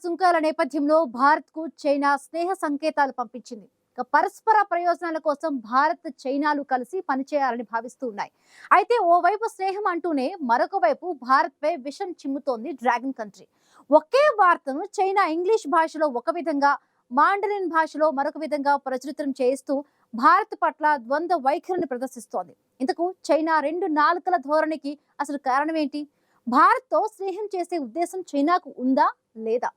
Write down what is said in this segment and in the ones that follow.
సుంకాల నేపథ్యంలో భారత్కు చైనా స్నేహ సంకేతాలు పంపించింది. పరస్పర ప్రయోజనాల కోసం భారత్ చైనాలు కలిసి పనిచేయాలని భావిస్తూ ఉన్నాయి. అయితే ఓవైపు స్నేహం అంటూనే మరొక వైపు భారత్పై విషం చిమ్ముతోంది డ్రాగన్ కంట్రీ. ఒకే వార్తను చైనా ఇంగ్లీష్ భాషలో ఒక విధంగా, మాండరిన్ భాషలో మరొక విధంగా ప్రచురితం చేస్తూ భారత్ పట్ల ద్వంద్వ వైఖరిని ప్రదర్శిస్తోంది. ఇంతకు చైనా రెండు నాలుకల ధోరణికి అసలు కారణం ఏంటి? భారత్తో స్నేహం చేసే ఉద్దేశం చైనాకు ఉందా లేదా?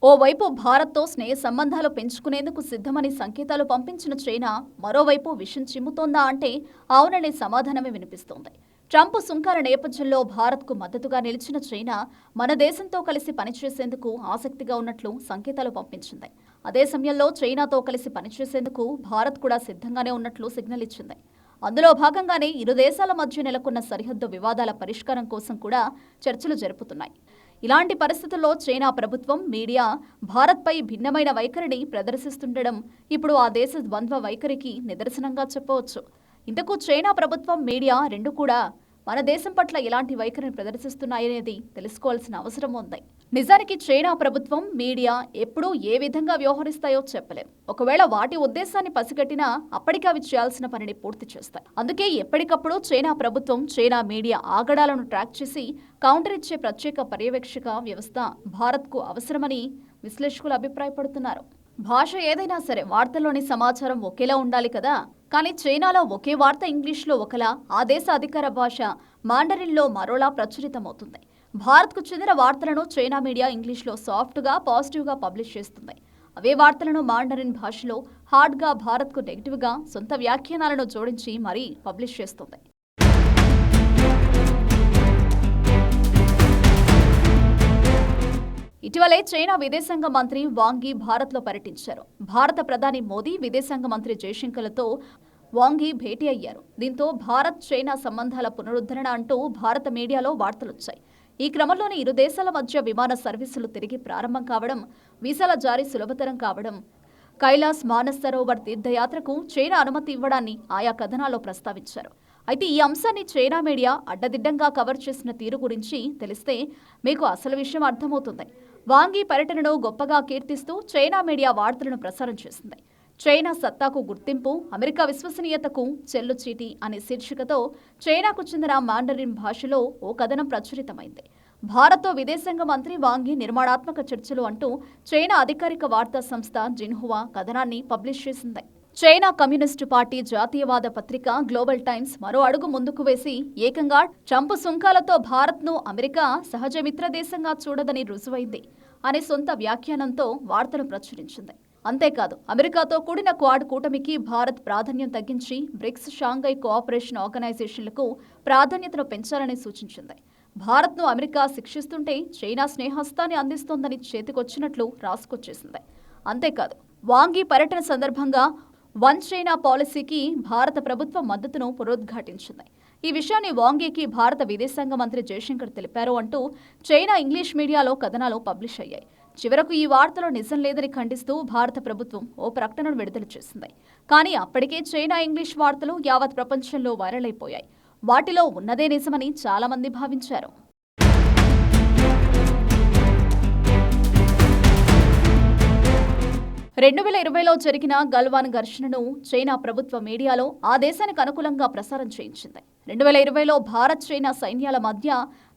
ఓవైపు భారత్తో స్నేహ సంబంధాలు పెంచుకునేందుకు సిద్ధమని సంకేతాలు పంపించిన చైనా మరోవైపు విషం చిమ్ముతోందా అంటే అవుననే సమాధానమే వినిపిస్తోంది. ట్రంప్ సుంకాల నేపథ్యంలో భారత్కు మద్దతుగా నిలిచిన చైనా మన దేశంతో కలిసి పనిచేసేందుకు ఆసక్తిగా ఉన్నట్లు సంకేతాలు పంపించింది. అదే సమయంలో చైనాతో కలిసి పనిచేసేందుకు భారత్ కూడా సిద్ధంగానే ఉన్నట్లు సిగ్నల్ ఇచ్చింది. అందులో భాగంగానే ఇరు దేశాల మధ్య నెలకొన్న సరిహద్దు వివాదాల పరిష్కారం కోసం కూడా చర్చలు జరుపుతున్నాయి. ఇలాంటి పరిస్థితుల్లో చైనా ప్రభుత్వం, మీడియా భారత్పై భిన్నమైన వైఖరిని ప్రదర్శిస్తుండడం ఇప్పుడు ఆ దేశ ద్వంద్వ వైఖరికి నిదర్శనంగా చెప్పవచ్చు. ఇంతకు చైనా ప్రభుత్వం, మీడియా రెండు కూడా మన దేశం పట్ల ఎలాంటి వైఖరిని ప్రదర్శిస్తున్నాయనేది తెలుసుకోవాల్సిన అవసరం ఉంది. నిజానికి చైనా ప్రభుత్వం, మీడియా ఎప్పుడూ ఏ విధంగా వ్యవహరిస్తాయో చెప్పలేం. ఒకవేళ వాటి ఉద్దేశాన్ని పసిగట్టినా అప్పటికి అవి చేయాల్సిన పనిని పూర్తి చేస్తాయి. అందుకే ఎప్పటికప్పుడు చైనా ప్రభుత్వం, చైనా మీడియా ఆగడాలను ట్రాక్ చేసి కౌంటర్ ఇచ్చే ప్రత్యేక పర్యవేక్షక వ్యవస్థ భారత్కు అవసరమని విశ్లేషకులు అభిప్రాయపడుతున్నారు. భాష ఏదైనా సరే వార్తల్లోని సమాచారం ఒకేలా ఉండాలి కదా. కానీ చైనాలో ఒకే వార్త ఇంగ్లీష్లో ఒకలా, ఆ దేశ అధికార భాష మాండరిన్లో మరోలా ప్రచురితమవుతుంది. భారత్కు చెందిన వార్తలను చైనా మీడియా ఇంగ్లీష్లో సాఫ్ట్గా, పాజిటివ్గా పబ్లిష్ చేస్తుంది. అవే వార్తలను మాండరిన్ భాషలో హార్డ్గా, భారత్కు నెగిటివ్గా సొంత వ్యాఖ్యానాలను జోడించి మరీ పబ్లిష్ చేస్తుంది. ఇటీవలే చైనా విదేశాంగ మంత్రి వాంగ్ యీ భారత్లో పర్యటించారు. భారత ప్రధాని మోదీ, విదేశాంగ మంత్రి జయశంకర్లతో వాంగ్ యీ భేటీ అయ్యారు. దీంతో భారత్ చైనా సంబంధాల పునరుద్ధరణ అంటూ భారత మీడియాలో వార్తలొచ్చాయి. ఈ క్రమంలోనే ఇరు దేశాల మధ్య విమాన సర్వీసులు తిరిగి ప్రారంభం కావడం, వీసాల జారీ సులభతరం కావడం, కైలాస్ మానస్ సరోవర్ తీర్థయాత్రకు చైనా అనుమతి ఇవ్వడాన్ని ఆయా కథనాల్లో ప్రస్తావించారు. అయితే ఈ అంశాన్ని చైనా మీడియా అడ్డదిడ్డంగా కవర్ చేసిన తీరు గురించి తెలిస్తే మీకు అసలు విషయం అర్థమవుతుంది. వాంగ్ యీ పర్యటనను గొప్పగా కీర్తిస్తూ చైనా మీడియా వార్తలను ప్రసారం చేసింది. చైనా సత్తాకు గుర్తింపు, అమెరికా విశ్వసనీయతకు చెల్లుచీటి అనే శీర్షికతో చైనాకు చెందిన మాండరిన్ భాషలో ఓ కథనం ప్రచురితమైంది. భారత్తో విదేశాంగ మంత్రి వాంగ్ యీ నిర్మాణాత్మక చర్చలు అంటూ చైనా అధికారిక వార్తా సంస్థ జిన్హువా కథనాన్ని పబ్లిష్ చేసింది. చైనా కమ్యూనిస్టు పార్టీ జాతీయవాద పత్రిక గ్లోబల్ టైమ్స్ మరో అడుగు ముందుకు వేసి ఏకంగా ట్రంప్ సుంకాలతో భారత్ను అమెరికా సహజ మిత్ర దేశంగా చూడదని రుజువైంది అనే సొంత వ్యాఖ్యానంతో వార్తను ప్రచురించింది. అంతేకాదు, అమెరికాతో కూడిన క్వాడ్ కూటమికి భారత్ ప్రాధాన్యం తగ్గించి బ్రిక్స్, షాంఘై కోఆపరేషన్ ఆర్గనైజేషన్లకు ప్రాధాన్యతను పెంచాలని సూచించింది. భారత్ను అమెరికా శిక్షిస్తుంటే చైనా స్నేహస్తాన్ని అందిస్తోందని చేతికొచ్చినట్లు రాసుకొచ్చేసింది. అంతేకాదు, వాంగ్ యీ పర్యటన సందర్భంగా వన్ చైనా పాలసీకి భారత ప్రభుత్వం మద్దతును పునరుద్ఘాటించింది. ఈ విషయాన్ని వాంగ్ యీకి భారత విదేశాంగ మంత్రి జయశంకర్ తెలిపారు అంటూ చైనా ఇంగ్లీష్ మీడియాలో కథనాలు పబ్లిష్ అయ్యాయి. చివరకు ఈ వార్తలో నిజం లేదని ఖండిస్తూ భారత ప్రభుత్వం ఓ ప్రకటనను విడుదల చేసింది. కానీ అప్పటికే చైనా ఇంగ్లీష్ వార్తలు యావత్ ప్రపంచంలో వైరల్ అయిపోయాయి. వాటిలో ఉన్నదే నిజమని చాలామంది భావించారు. 2020లో జరిగిన గల్వాన్ ఘర్షణను చైనా ప్రభుత్వ మీడియాలో ఆ దేశానికి అనుకూలంగా ప్రసారం చేయించింది. 2020లో భారత్, చైనా సైన్యాల మధ్య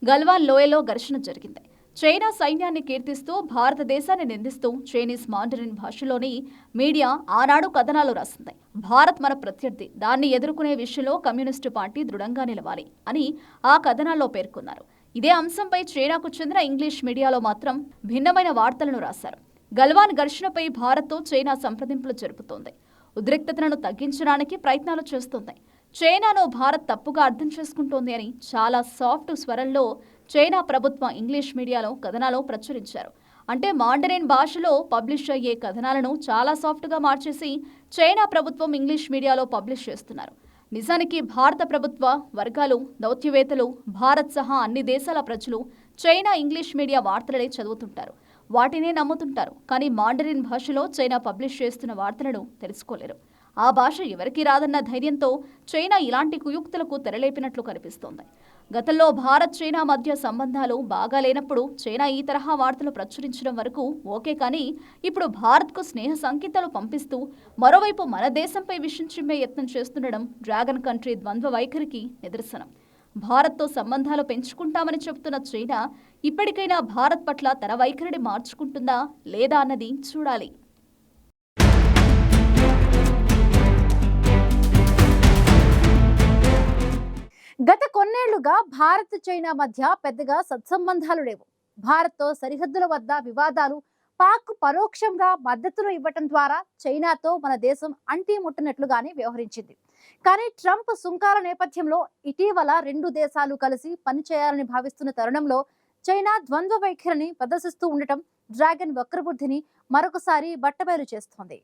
గల్వాన్ లోయలో ఘర్షణ జరిగింది. చైనా సైన్యాన్ని కీర్తిస్తూ, భారతదేశాన్ని నిందిస్తూ చైనీస్ మాండరిన్ భాషలోని మీడియా ఆనాడు కథనాలు రాసింది. భారత్ మన ప్రత్యర్థి, దాన్ని ఎదుర్కొనే విషయంలో కమ్యూనిస్టు పార్టీ దృఢంగా నిలవాలి అని ఆ కథనాల్లో పేర్కొన్నారు. ఇదే అంశంపై చైనాకు చెందిన ఇంగ్లీష్ మీడియాలో మాత్రం భిన్నమైన వార్తలను రాశారు. గల్వాన్ ఘర్షణపై భారత్తో చైనా సంప్రదింపులు జరుపుతోంది. ఉద్రిక్తతలను తగ్గించడానికి ప్రయత్నాలు చేస్తోంది. చైనాను భారత్ తప్పుగా అర్థం చేసుకుంటోంది అని చాలా సాఫ్ట్ స్వరంలో చైనా ప్రభుత్వ ఇంగ్లీష్ మీడియాలో కథనాలు ప్రచురించారు. అంటే మాండరిన్ భాషలో పబ్లిష్ అయ్యే కథనాలను చాలా సాఫ్ట్గా మార్చేసి చైనా ప్రభుత్వం ఇంగ్లీష్ మీడియాలో పబ్లిష్ చేస్తున్నారు. నిజానికి భారత ప్రభుత్వ వర్గాలు, దౌత్యవేత్తలు, భారత్ సహా అన్ని దేశాల ప్రజలు చైనా ఇంగ్లీష్ మీడియా వార్తలనే చదువుతుంటారు, వాటినే నమ్ముతుంటారు. కానీ మాండరిన్ భాషలో చైనా పబ్లిష్ చేస్తున్న వార్తలను తెలుసుకోలేరు. ఆ భాష ఎవరికీ రాదన్న ధైర్యంతో చైనా ఇలాంటి కుయుక్తులకు తెరలేపినట్లు కనిపిస్తోంది. గతంలో భారత్ చైనా మధ్య సంబంధాలు బాగా లేనప్పుడు చైనా ఈ తరహా వార్తలు ప్రచురించడం వరకు ఓకే, కానీ ఇప్పుడు భారత్కు స్నేహ సంకేతాలు పంపిస్తూ మరోవైపు మన దేశంపై విషం చిమ్మే యత్నం చేస్తుండడం డ్రాగన్ కంట్రీ ద్వంద్వ వైఖరికి నిదర్శనం. భారత్తో సంబంధాలు పెంచుకుంటామని చెబుతున్న చైనా ఇప్పటికైనా భారత్ పట్ల తన వైఖరిని మార్చుకుంటుందా లేదా అన్నది చూడాలి. గత కొన్నేళ్లుగా భారత్ చైనా మధ్య పెద్దగా సత్సంబంధాలు లేవు. భారత్తో సరిహద్దుల వద్ద వివాదాలు, పాక్ పరోక్షంగా మద్దతులు ఇవ్వటం ద్వారా చైనాతో మన దేశం అంటీ ముట్టనట్లుగానే వ్యవహరించింది. కానీ ట్రంప్ సుంకాల నేపథ్యంలో ఇటీవల రెండు దేశాలు కలిసి పనిచేయాలని భావిస్తున్న తరుణంలో చైనా ద్వంద్వ వైఖరిని ప్రదర్శిస్తూ ఉండటం డ్రాగన్ వక్రబుద్ధిని మరొకసారి బట్టబయలు చేస్తోంది.